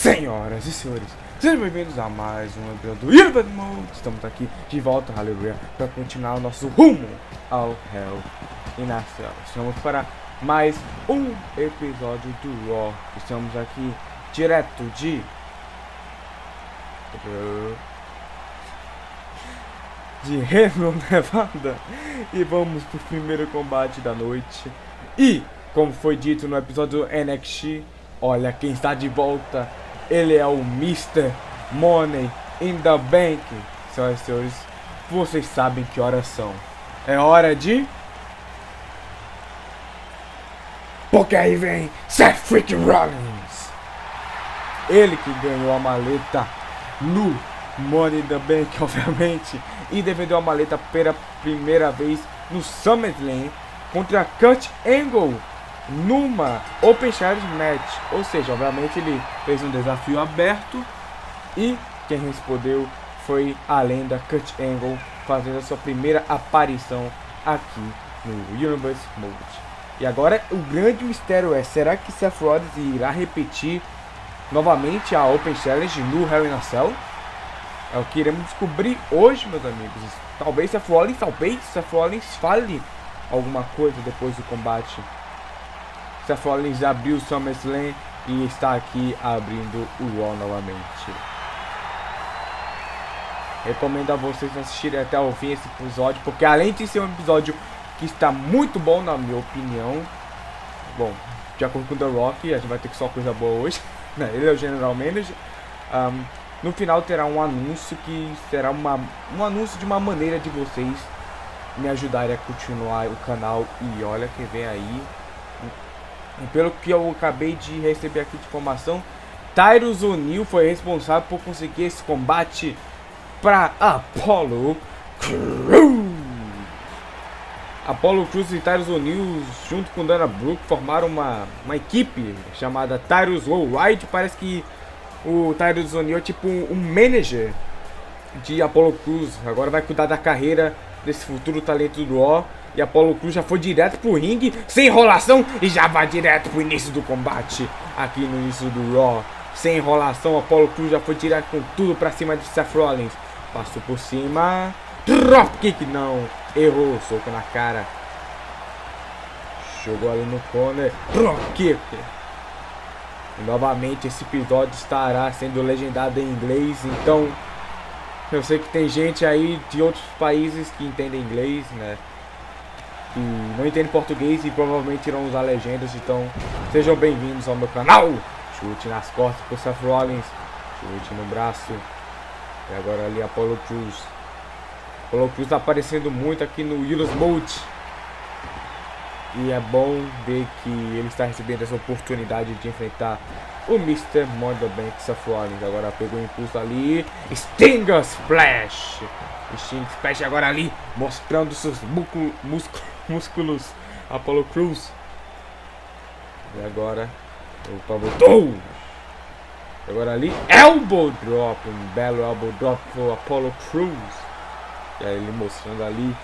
Senhoras e senhores, sejam bem-vindos a mais um episódio do Universe Mode. Estamos aqui de volta, aleluia, para continuar o nosso rumo ao Hell in a Cell. Estamos para mais um episódio do Raw. Estamos aqui direto de Reno, Nevada, e vamos pro primeiro combate da noite. E, como foi dito no episódio do NXT, olha quem está de volta. Ele é o Mr. Money in the Bank. Senhoras e senhores, vocês sabem que horas são. É hora de... porque aí vem Seth Freaking Rollins. Ele que ganhou a maleta no Money in the Bank, obviamente, e defendeu a maleta pela primeira vez no SummerSlam contra Kurt Angle numa Open Challenge Match. Ou seja, obviamente ele fez um desafio aberto e quem respondeu foi a lenda Kurt Angle, fazendo a sua primeira aparição aqui no Universe Mode. E agora o grande mistério é: será que Seth Rollins irá repetir novamente a Open Challenge no Hell in a Cell? É o que iremos descobrir hoje, meus amigos. Talvez Seth Rollins fale alguma coisa depois do combate. Seth Rollins abriu o SummerSlam e está aqui abrindo o Raw novamente. Recomendo a vocês assistirem até o fim esse episódio, porque além de ser um episódio que está muito bom na minha opinião, bom, de acordo com The Rock, a gente vai ter que só coisa boa hoje, né? Ele é o General Manager. No final terá um anúncio que será um anúncio de uma maneira de vocês me ajudarem a continuar o canal. E olha quem vem aí. E pelo que eu acabei de receber aqui de informação, Tyrus O'Neil foi responsável por conseguir esse combate para Apollo Crews. Apollo Crews e Tyrus O'Neil, junto com Dana Brooke, formaram uma equipe chamada Tyrus Worldwide. Parece que o Tyrus O'Neil é tipo um manager de Apollo Crews. Agora vai cuidar da carreira desse futuro talento do Raw. E Apollo Crews já foi direto pro ringue, sem enrolação, e já vai direto pro início do combate. Aqui no início do Raw, sem enrolação, Apollo Crews já foi direto com tudo pra cima de Seth Rollins. Passou por cima, dropkick, não, errou, soco na cara. Jogou ali no corner, dropkick. E novamente esse episódio estará sendo legendado em inglês, então eu sei que tem gente aí de outros países que entendem inglês, né? E não entende português e provavelmente irão usar legendas, então sejam bem-vindos ao meu canal. Chute nas costas pro Seth Rollins, chute no braço. E agora ali Apollo Crews. Apollo Crews tá aparecendo muito aqui no Universe Mode. E é bom ver que ele está recebendo essa oportunidade de enfrentar o Mr. Money in the Bank, Seth Rollins. Agora pegou o impulso ali, Stinger Splash. Sting Splash agora ali, mostrando seus músculos, Apollo Crews. E agora, opa, voltou. Agora ali, Elbow Drop, um belo Elbow Drop pro Apollo Crews. E aí ele mostrando ali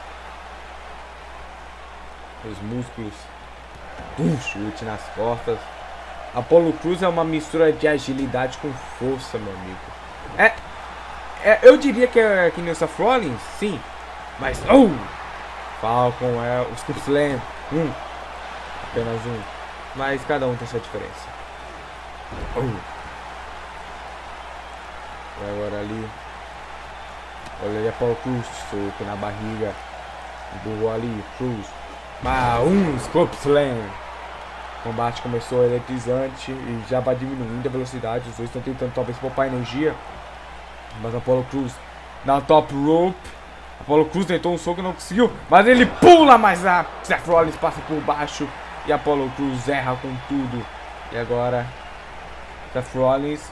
os músculos. Chute nas costas. Apollo Crews é uma mistura de agilidade com força, meu amigo. Eu diria que é que nem o Seth Rollins, sim. Mas, Falcon é o Scoop Slam. Apenas um. Mas cada um tem sua diferença. E agora ali. Olha ali, Apollo Crews. Soco na barriga. Empurrou ali, Crews. Scoop Slam. O combate começou eletrizante e já vai diminuindo a velocidade. Os dois estão tentando talvez poupar energia. Mas Apollo Crews na top rope. Apollo Crews tentou um soco e não conseguiu, mas ele pula mais rápido. Seth Rollins passa por baixo e Apollo Crews erra com tudo. E agora Seth Rollins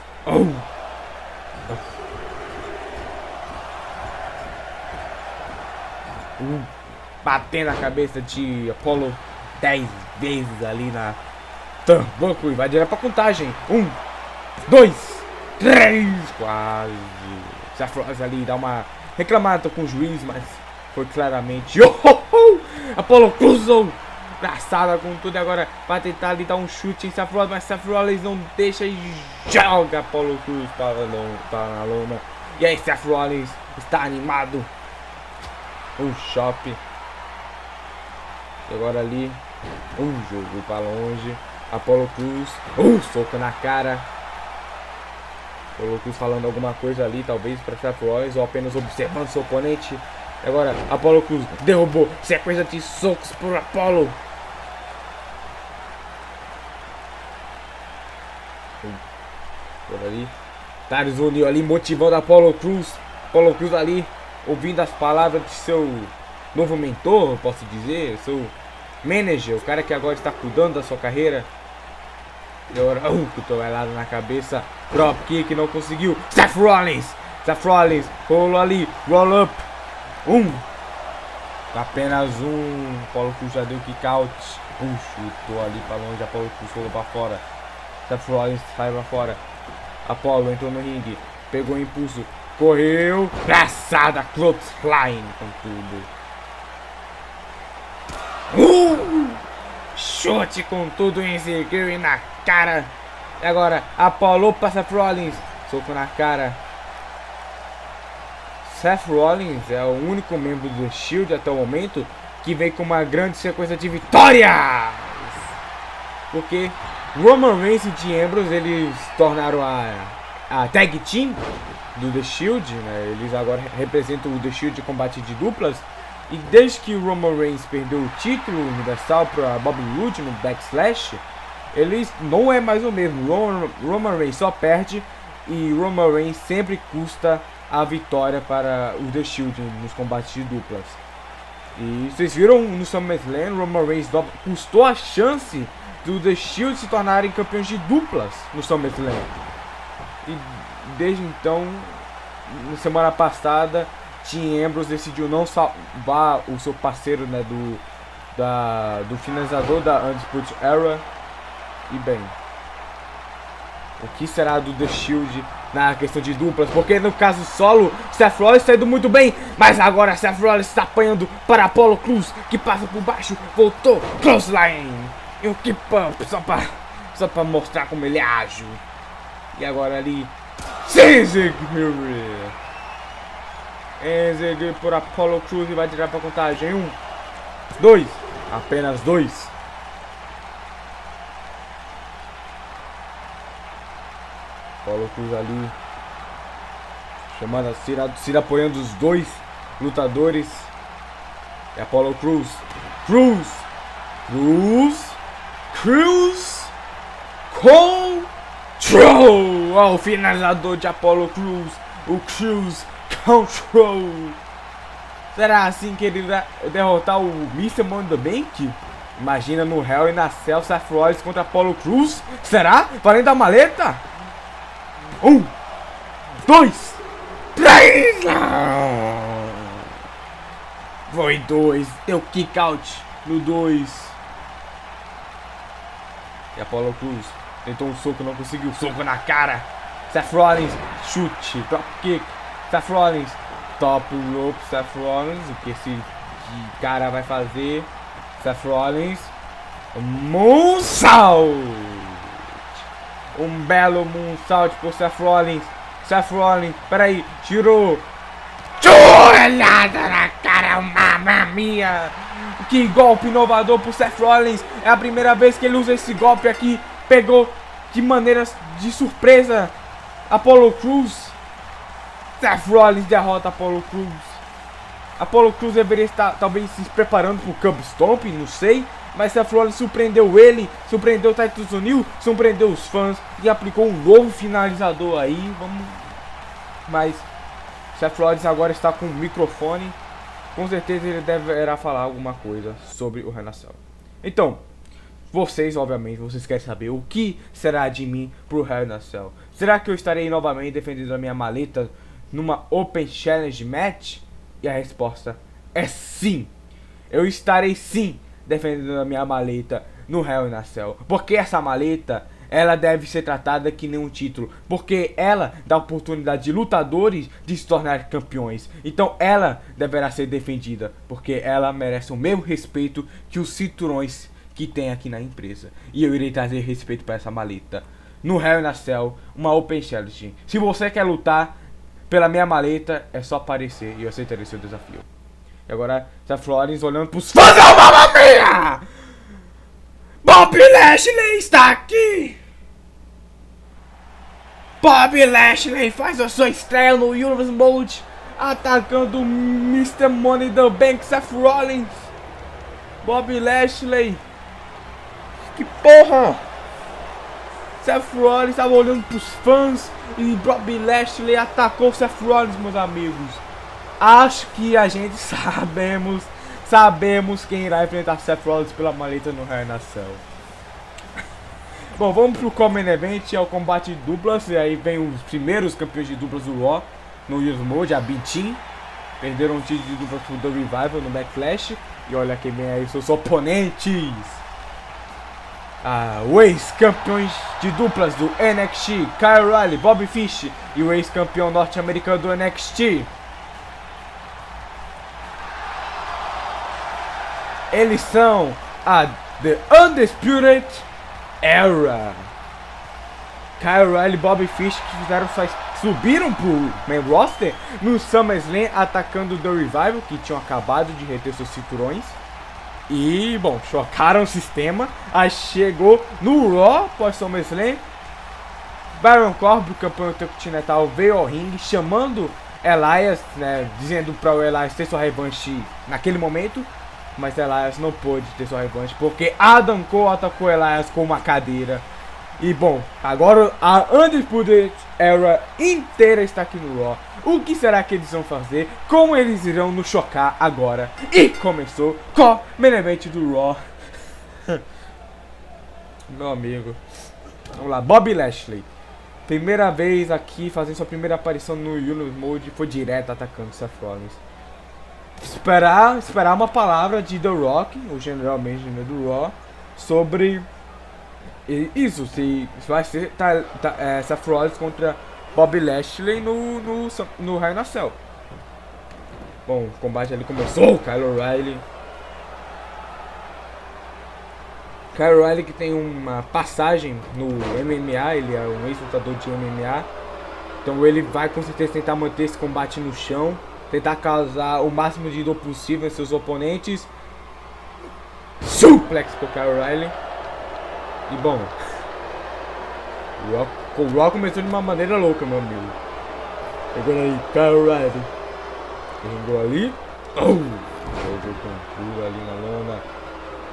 batendo a cabeça de Apollo 10 vezes ali na turnbuckle e vai direto pra contagem. 1, 2, 3, quase. Seth Rollins ali dá uma reclamada com o juiz, mas foi claramente Apollo Crews braçada com tudo. Agora vai tentar ali dar um chute em Seth Rollins, mas Seth Rollins não deixa e joga Apollo Crews para a lona. E aí Seth Rollins está animado. Um chope. E agora ali, um jogo para longe. Apollo Crews, soco na cara. Apollo Crews falando alguma coisa ali, talvez para Seth Rollins, ou apenas observando seu oponente. E agora Apollo Crews derrubou, sequência de socos por Apollo. Por ali, Darius O'Neil ali motivando Apollo Crews. Apollo Crews ali ouvindo as palavras de seu novo mentor, posso dizer, seu manager, o cara que agora está cuidando da sua carreira. E agora, cotovelada na cabeça, drop kick, não conseguiu. Seth Rollins rolou ali, roll up, apenas um. Apollo Crews já deu kick out, chutou ali para longe, Apollo Crews rolou para fora. Seth Rollins sai para fora. Apollo entrou no ringue, pegou impulso, correu, braçada, clothesline com tudo. Chute com tudo em Enziguri na cara. E agora Apollo passa Seth Rollins, soco na cara. Seth Rollins é o único membro do Shield até o momento que vem com uma grande sequência de vitórias, porque Roman Reigns e Dean Ambrose, eles tornaram a tag team do The Shield, né? Eles agora representam o The Shield de combate de duplas. E desde que o Roman Reigns perdeu o título universal para Bobby Roode no Backlash, eles não é mais o mesmo. Roman Reigns só perde e Roman Reigns sempre custa a vitória para o The Shield nos combates de duplas. E vocês viram no SummerSlam, Roman Reigns custou a chance do The Shield se tornarem campeões de duplas no SummerSlam. E desde então, na semana passada, Dean Ambrose decidiu não salvar o seu parceiro, né, do finalizador da Undisputed Era. E bem, o que será do The Shield na questão de duplas? Porque no caso solo, Seth Rollins está indo muito bem, mas agora Seth Rollins está apanhando para Apollo Crews, que passa por baixo, voltou, clothesline, e o keep up, só pra mostrar como ele é ágil. E agora ali, Enziguri por Apollo Crews e vai tirar pra contagem. 1, 2, apenas 2. Apollo Crews ali chamando se apoiando os dois lutadores. E Apollo Crews Control! O finalizador de Apollo Crews, o Crews Control. Será assim que ele vai derrotar o Mr. Money in the Bank? Imagina no Hell e na Cell, Seth Rollins contra Apollo Crews. Será? Valendo a maleta? 1, 2, 3. Foi 2. Deu kick out no 2. E Apollo Crews tentou um soco, não conseguiu. Soco na cara. Seth Rollins, chute, drop kick. Seth Rollins, top rope. Seth Rollins, o que esse cara vai fazer? Seth Rollins, moonsault. Um belo moonsault por Seth Rollins. Seth Rollins, peraí, tirou. Olhada na cara, mamma mia. Que golpe inovador por Seth Rollins. É a primeira vez que ele usa esse golpe aqui. Pegou de maneiras de surpresa Apollo Crews. Seth Rollins derrota Apollo Crews. Apollo Crews deveria estar talvez se preparando para o Curb Stomp, não sei. Mas Seth Rollins surpreendeu ele, surpreendeu o Titus O'Neil, surpreendeu os fãs e aplicou um novo finalizador aí. Mas Seth Rollins agora está com o microfone. Com certeza ele deverá falar alguma coisa sobre o Renascel. Então, vocês, obviamente, vocês querem saber o que será de mim pro Renascel. Será que eu estarei novamente defendendo a minha maleta numa Open Challenge Match? E a resposta é sim. Eu estarei sim defendendo a minha maleta no Hell in a Cell. Porque essa maleta, ela deve ser tratada que nem um título. Porque ela dá oportunidade de lutadores de se tornar campeões. Então ela deverá ser defendida. Porque ela merece o mesmo respeito que os cinturões que tem aqui na empresa. E eu irei trazer respeito para essa maleta. No Hell in a Cell, uma Open Challenge. Se você quer lutar pela minha maleta, é só aparecer e eu aceitarei seu desafio. E agora, Seth Rollins olhando pros fãs da Mamma Mia! Bobby Lashley está aqui! Bobby Lashley faz a sua estreia no Universe Mode, atacando o Mr. Money in the Bank, Seth Rollins. Bobby Lashley. Que porra! Seth Rollins estava olhando pros fãs e Bobby Lashley atacou Seth Rollins, meus amigos. Acho que a gente sabemos quem irá enfrentar Seth Rollins pela maleta no Hell in a Cell. Bom, vamos pro Common Event, é o combate de duplas. E aí vem os primeiros campeões de duplas do Raw no Use Mode, a B-Team. Perderam o título de duplas pro The Revival no Backlash. E olha quem vem aí, seus oponentes. O ex-campeões de duplas do NXT, Kyle O'Reilly, Bobby Fish. E o ex-campeão norte-americano do NXT. Eles são a The Undisputed Era. Kyle O'Reilly e Bobby Fish que subiram pro main roster no SummerSlam, atacando o The Revival, que tinham acabado de reter seus cinturões. E, bom, chocaram o sistema. Aí chegou no Raw pós SummerSlam. Baron Corbin, o campeão intercontinental, veio ao ringue chamando Elias, né, dizendo para o Elias ter sua revanche naquele momento. Mas Elias não pôde ter sua revanche porque Adam Cole atacou Elias com uma cadeira. E bom, agora a Undisputed Era inteira está aqui no Raw. O que será que eles vão fazer? Como eles irão nos chocar agora? E começou com o Main Event do Raw. Meu amigo. Vamos lá, Bobby Lashley. Primeira vez aqui, fazendo sua primeira aparição no Universe Mode. Foi direto atacando Seth Rollins. Esperar uma palavra de The Rock, o General Manager do Raw, sobre isso, se vai ser Seth Rollins contra Bobby Lashley no Hell in a Cell. Bom, o combate ali começou, Kyle O'Reilly. Kyle O'Reilly que tem uma passagem no MMA, ele é um ex-lutador de MMA. Então ele vai com certeza tentar manter esse combate no chão. Tentar causar o máximo de dor possível em seus oponentes. Suplex pro Kyle O'Reilly. E bom, o Raw começou de uma maneira louca, meu amigo. Pegando aí, Kyle O'Reilly. Pegou ali. Jogou com tudo ali na lona.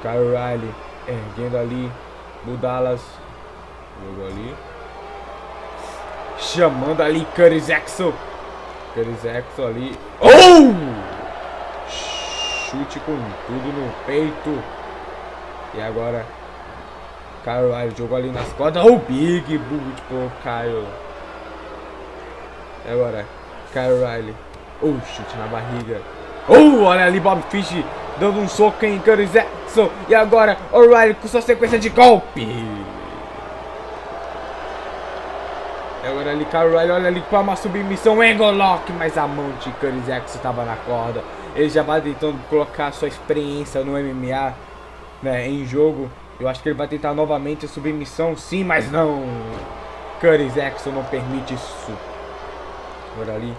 Kyle O'Reilly erguendo ali. O Dallas. Jogou ali. Chamando ali Curtis Axel. Curtis Axel ali. Chute com tudo no peito. E agora Kyle O'Reilly jogou ali nas costas. Big boot pro Kyle. E agora Kyle O'Reilly. Chute na barriga. Olha ali Bob Fish dando um soco em Curtis Axel. E agora O'Reilly com sua sequência de golpe. E agora ali Kyle O'Reilly, olha ali com uma submissão, Angle Lock, mas a mão de Curtis Axel estava na corda. Ele já vai tentando colocar sua experiência no MMA, né, em jogo. Eu acho que ele vai tentar novamente a submissão, sim, mas não. Curtis Axel não permite isso. Agora ali.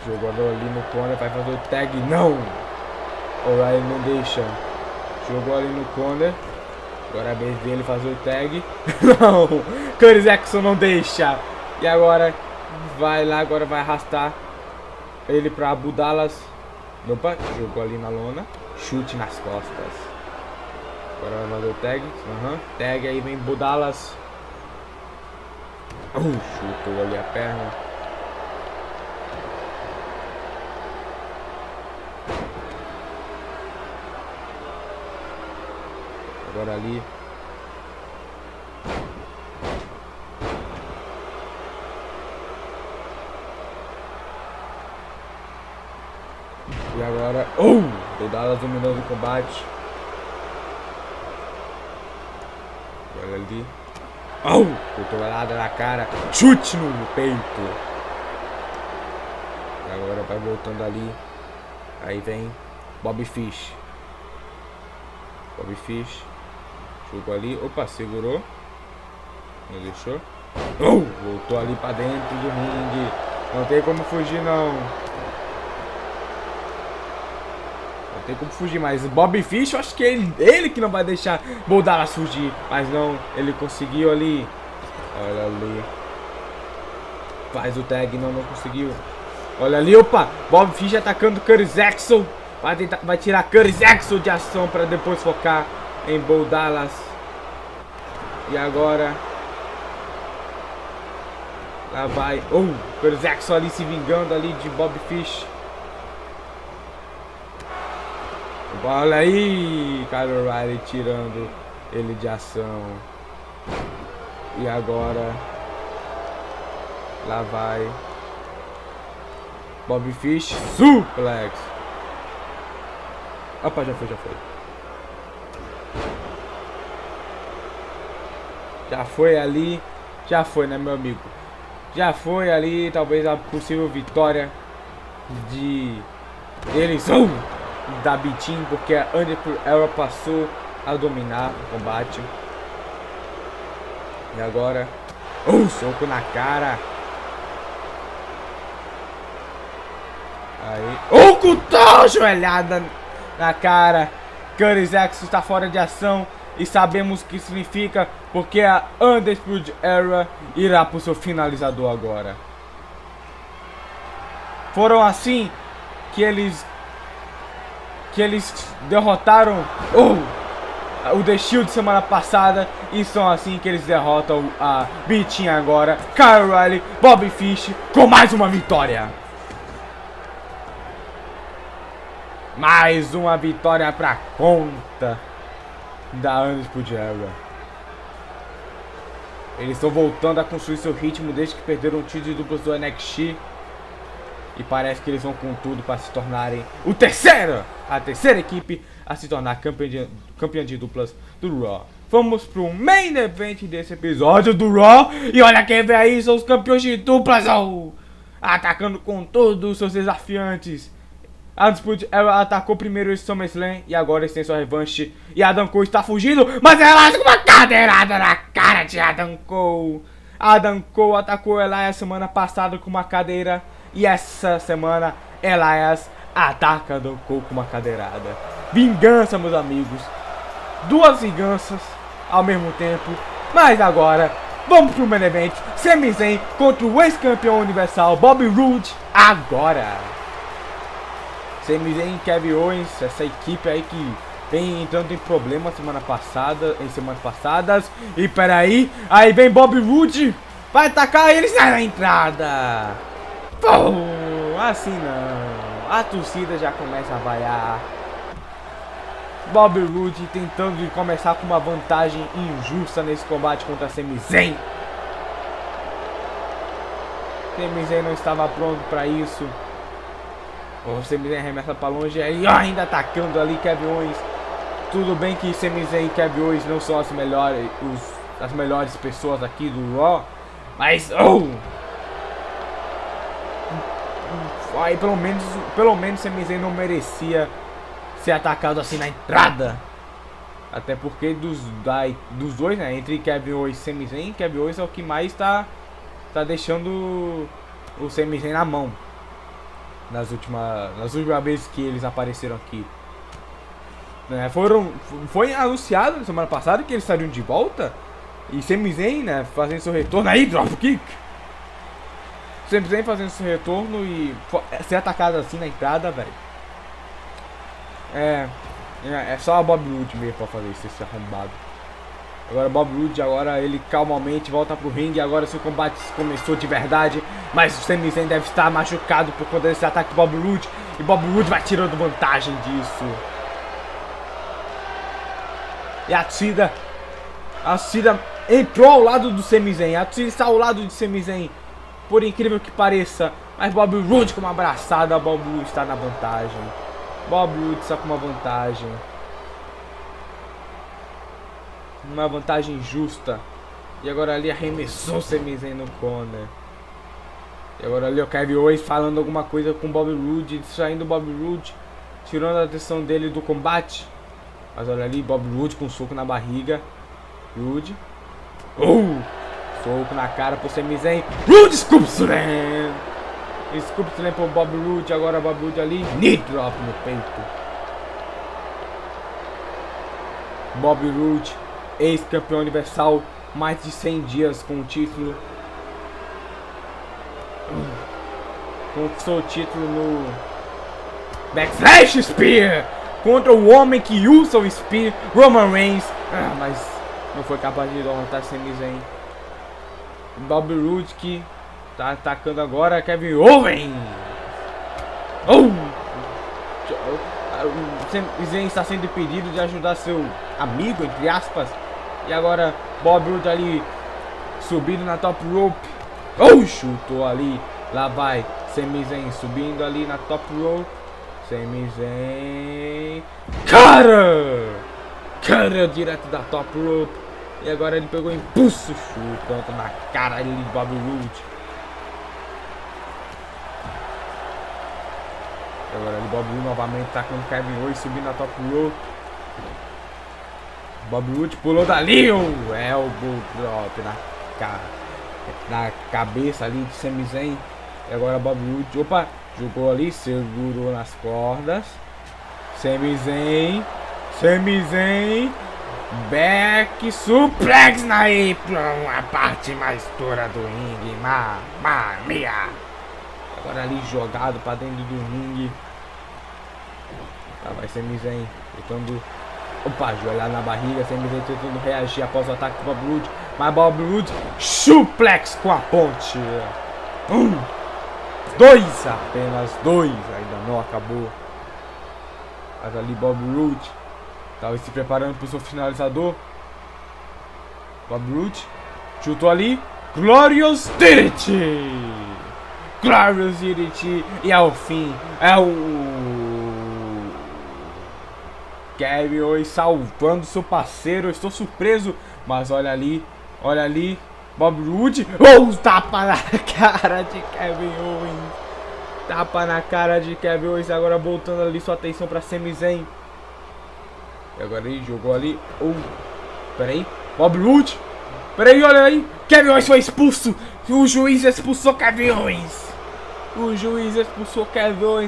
Jogou ali no corner, vai fazer o tag, não. O'Reilly não deixa. Jogou ali no corner. Agora é a vez dele fazer o tag. Não! Curtis Axel não deixa. E agora vai lá, agora vai arrastar ele pra Abu Dallas. Opa, jogou ali na lona. Chute nas costas. Agora vai fazer o tag. Tag aí vem Abu Dallas. Chutou ali a perna. Agora ali. E agora. O Dallas dominando o combate. Olha ali. Cotovelada na cara. Chute no peito. E agora vai voltando ali. Aí vem Bobby Fish. Bobby Fish. Jogou ali. Opa, segurou. Não deixou. Voltou ali pra dentro do ringue. Não tem como fugir, não. Não tem como fugir, mas o Bobby Fish, eu acho que ele que não vai deixar Bo Dallas fugir. Mas não, ele conseguiu ali. Olha ali. Faz o tag, não conseguiu. Olha ali, opa. Bobby Fish atacando Curtis Axel. Vai tirar Curtis Axel de ação para depois focar em Bo Dallas. E agora... Lá vai. Curtis Axel ali se vingando ali de Bobby Fish. Olha aí, Kyle O'Reilly tirando ele de ação. E agora... Lá vai. Bobby Fish, suplex. Opa, já foi. Já foi ali. Já foi, né, meu amigo? Já foi ali, talvez a possível vitória de eles da B-Team, porque a Undisputed Era passou a dominar o combate. E agora, soco na cara. Aí, cutou, joelhada na cara. Curtis Axel está fora de ação. E sabemos o que significa, porque a Undisputed Era irá para o seu finalizador agora. Foram assim que eles derrotaram o The Shield semana passada. E são assim que eles derrotam a B-Team agora. Kyle O'Reilly, Bobby Fish com mais uma vitória. Mais uma vitória para conta da Undisputed Era. Eles estão voltando a construir seu ritmo desde que perderam o título de duplas do NXT. E parece que eles vão com tudo para se tornarem a terceira equipe a se tornar campeã de duplas do Raw. Vamos pro main event desse episódio do Raw. E olha quem vem aí, são os campeões de duplas, atacando com todos os seus desafiantes. A Undisputed Era atacou primeiro o SummerSlam e agora eles têm sua revanche. E Adam Cole está fugindo, mas ela com uma cadeirada na cara de Adam Cole. Adam Cole atacou Elias semana passada com uma cadeira. E essa semana Elias ataca Adam Cole com uma cadeirada. Vingança, meus amigos. Duas vinganças ao mesmo tempo. Mas agora, vamos pro main event. Sami Zayn contra o ex-campeão universal Bobby Roode. Agora. Sami Zayn e Kevin Owens, essa equipe aí que vem entrando em problemas semanas passadas. E peraí, aí vem Bobby Roode, vai atacar eles na entrada. Assim não, a torcida já começa a vaiar. Bobby Roode tentando começar com uma vantagem injusta nesse combate contra Sami Zayn. Sami Zayn não estava pronto para isso. O Sami Zayn arremessa pra longe aí, ainda atacando ali Kevin Owens. Tudo bem que Sami Zayn e Kevin Owens não são as melhores pessoas aqui do Raw, mas aí pelo menos Sami Zayn não merecia ser atacado assim na entrada. Até porque dos dois, né, entre Kevin Owens e Sami Zayn, Kevin Owens é o que mais tá deixando o Sami Zayn na mão. Nas últimas vezes que eles apareceram aqui, né, foi anunciado na semana passada que eles estariam de volta. E Sami Zayn, né, fazendo seu retorno aí, dropkick. Sami Zayn fazendo seu retorno e ser atacado assim na entrada, velho. É só a Bobby Roode mesmo pra fazer isso, esse arrombado. Agora Bobby Roode, ele calmamente volta pro ringue. Agora seu combate começou de verdade. Mas o Sami Zayn deve estar machucado por conta desse ataque de Bobby Roode. E Bobby Roode vai tirando vantagem disso. E a torcida entrou ao lado do Sami Zayn. A torcida está ao lado de Sami Zayn, por incrível que pareça. Mas Bobby Roode com uma abraçada. Bobby Roode está na vantagem. Bobby Roode está com uma vantagem. Uma vantagem justa. E agora ali arremessou o Sami Zayn no corner. E agora ali o Kevin Owens falando alguma coisa com o Bobby Roode, distraindo o Bobby Roode, tirando a atenção dele do combate. Mas olha ali, Bob Roode com um soco na barriga. Roode. Soco na cara pro Sami Zayn. Roode Scoopslam. Scoopslam pro Bob Roode. Agora Bob Roode ali. Knee drop no peito. Bob Roode, ex-campeão universal. Mais de 100 dias com o título. Conquistou o título no Backslash Spear contra o homem que usa o Spear, Roman Reigns, mas não foi capaz de derrotar Sami Zayn. Bob Roode que tá atacando agora Kevin Owens. Sami Zayn está sendo impedido de ajudar seu amigo, entre aspas. E agora Bob Roode ali subindo na top rope. Chutou ali. Lá vai Sami Zayn subindo ali na top rope. Sami Zayn. Cara direto da top rope. E agora ele pegou impulso. Chutando na cara ali de Bob Roode. Agora ele Bob Roode novamente tá com o Kevin Owens subindo na top rope. Bob Roode pulou dali. O elbow drop na cabeça ali de Sami Zayn. E agora Bob Roode, jogou ali, segurou nas cordas. Sami Zayn, back suplex na apron, a parte mais dura do ringue, mamma mia. Agora ali jogado pra dentro do ringue. Lá vai Sami Zayn, tentando, joelhar na barriga. Sami Zayn tentando reagir após o ataque do Bob Roode. Mas Bob Roode, suplex com a ponte. 2, apenas 2, ainda não acabou. Mas ali Bob Roode estava se preparando para o seu finalizador. Bob Roode chutou ali, Glorious DDT. E ao fim é o Kevin Owens salvando seu parceiro. Eu estou surpreso, mas olha ali, Bob Roode, tapa na cara de Kevin Owens. Tapa na cara de Kevin Owens. Agora voltando ali sua atenção para Sami Zayn. E agora ele jogou ali. Peraí, Bob Roode. Peraí, olha aí. Kevin Owens foi expulso. O juiz expulsou Kevin Owens.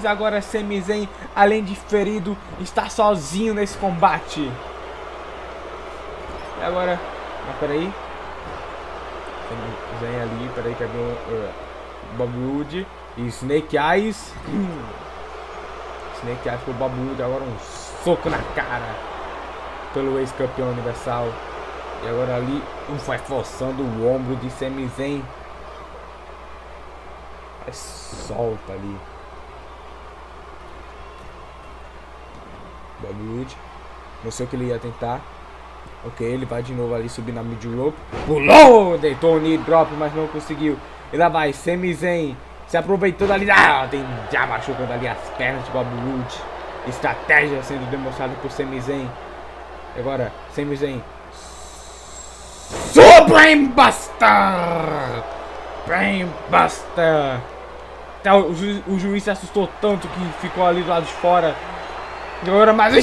Agora Sami Zayn, além de ferido, está sozinho nesse combate. E agora, peraí. Zayn ali, peraí, Kevin Bob Roode e Snake Eyes. Snake Eyes pro Bob Roode, agora um soco na cara pelo ex-campeão universal. E agora ali, vai forçando o ombro de Sami Zayn. Aí solta ali. Bob Roode, não sei o que ele ia tentar. Ok, ele vai de novo ali subir na mid rope. Pulou, deitou o knee drop, mas não conseguiu. E lá vai Sami Zayn, se aproveitou dali. Já machucando ali as pernas de Bob Roode. Estratégia sendo demonstrada por Sami Zayn. E agora, Sami Zayn. Brainbuster. O juiz se assustou tanto que ficou ali do lado de fora. E agora mais um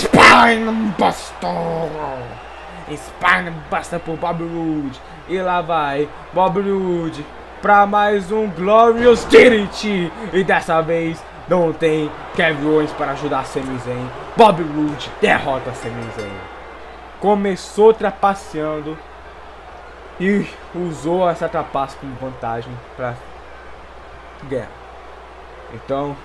Spinebuster por Bob Roode. E lá vai Bob Roode para mais um Glorious DDT. E dessa vez não tem Kevin Owens para ajudar Sami Zayn. Bob Roode derrota Sami Zayn. Começou trapaceando e usou essa trapaça como vantagem para ganhar. Então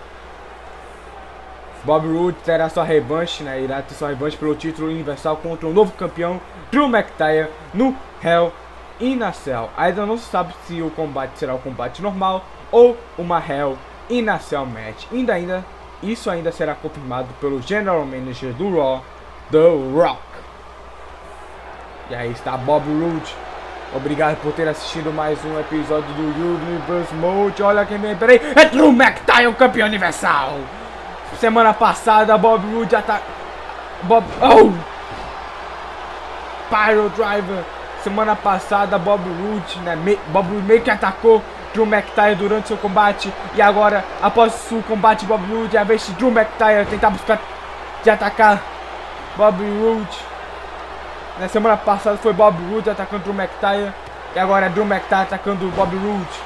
Bob Roode terá sua revanche, né? Irá ter sua revanche pelo título universal contra o novo campeão Drew McIntyre no Hell in a Cell. Ainda não se sabe se o combate será o combate normal ou uma Hell in a Cell match. Isso ainda será confirmado pelo General Manager do Raw, The Rock. E aí está Bob Roode. Obrigado por ter assistido mais um episódio do Universe Mode. Olha quem vem, peraí, é Drew McIntyre, o campeão universal. Semana passada, Bob Roode Pyro Driver. Semana passada, Bob Roode, né? Bob Roode meio que atacou Drew McIntyre durante seu combate. E agora, após o combate, Bob Roode, a vez de Drew McIntyre tentar buscar de atacar Bobby Roode. Na semana passada foi Bobby Roode atacando Drew McIntyre. E agora é Drew McIntyre atacando Bobby Roode.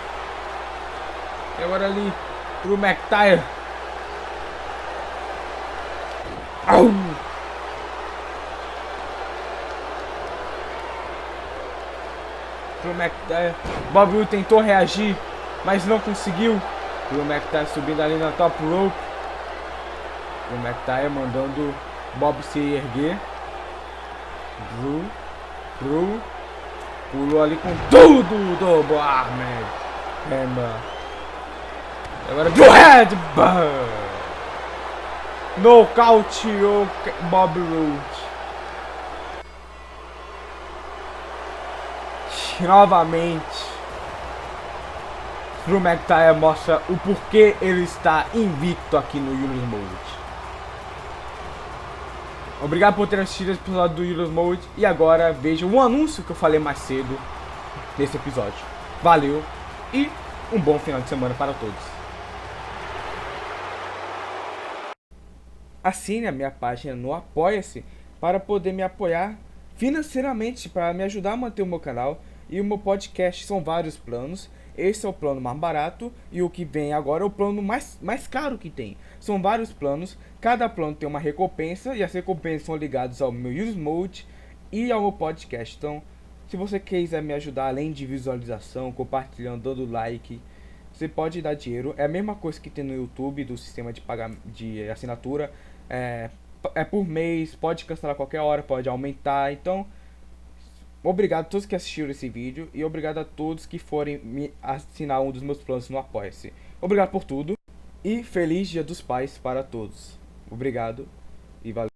E agora ali, Drew McIntyre. Au! Drew McIntyre. Bobby Roode tentou reagir, mas não conseguiu. Drew McIntyre subindo ali na top rope. Drew McIntyre mandando Bob se erguer. Drew pulou ali com tudo. Double Arm. Agora Drew Headbutt. Nocauteou Bobby Roode. Novamente, Drew McIntyre mostra o porquê ele está invicto aqui no Heroes Mode. Obrigado por ter assistido esse episódio do Heroes Mode. E agora veja um anúncio que eu falei mais cedo nesse episódio. Valeu e um bom final de semana para todos. Assine a minha página no Apoia-se para poder me apoiar financeiramente, para me ajudar a manter o meu canal e o meu podcast. São vários planos. Esse é o plano mais barato e o que vem agora é o plano mais caro que tem. São vários planos, cada plano tem uma recompensa e as recompensas são ligadas ao meu Use Mode e ao meu podcast. Então, se você quiser me ajudar além de visualização, compartilhando, dando like, você pode dar dinheiro. É a mesma coisa que tem no YouTube do sistema de de assinatura. É por mês, pode cancelar a qualquer hora, pode aumentar. Então, obrigado a todos que assistiram esse vídeo e obrigado a todos que forem me assinar um dos meus planos no Apoia-se. Obrigado por tudo e feliz Dia dos Pais para todos. Obrigado e valeu.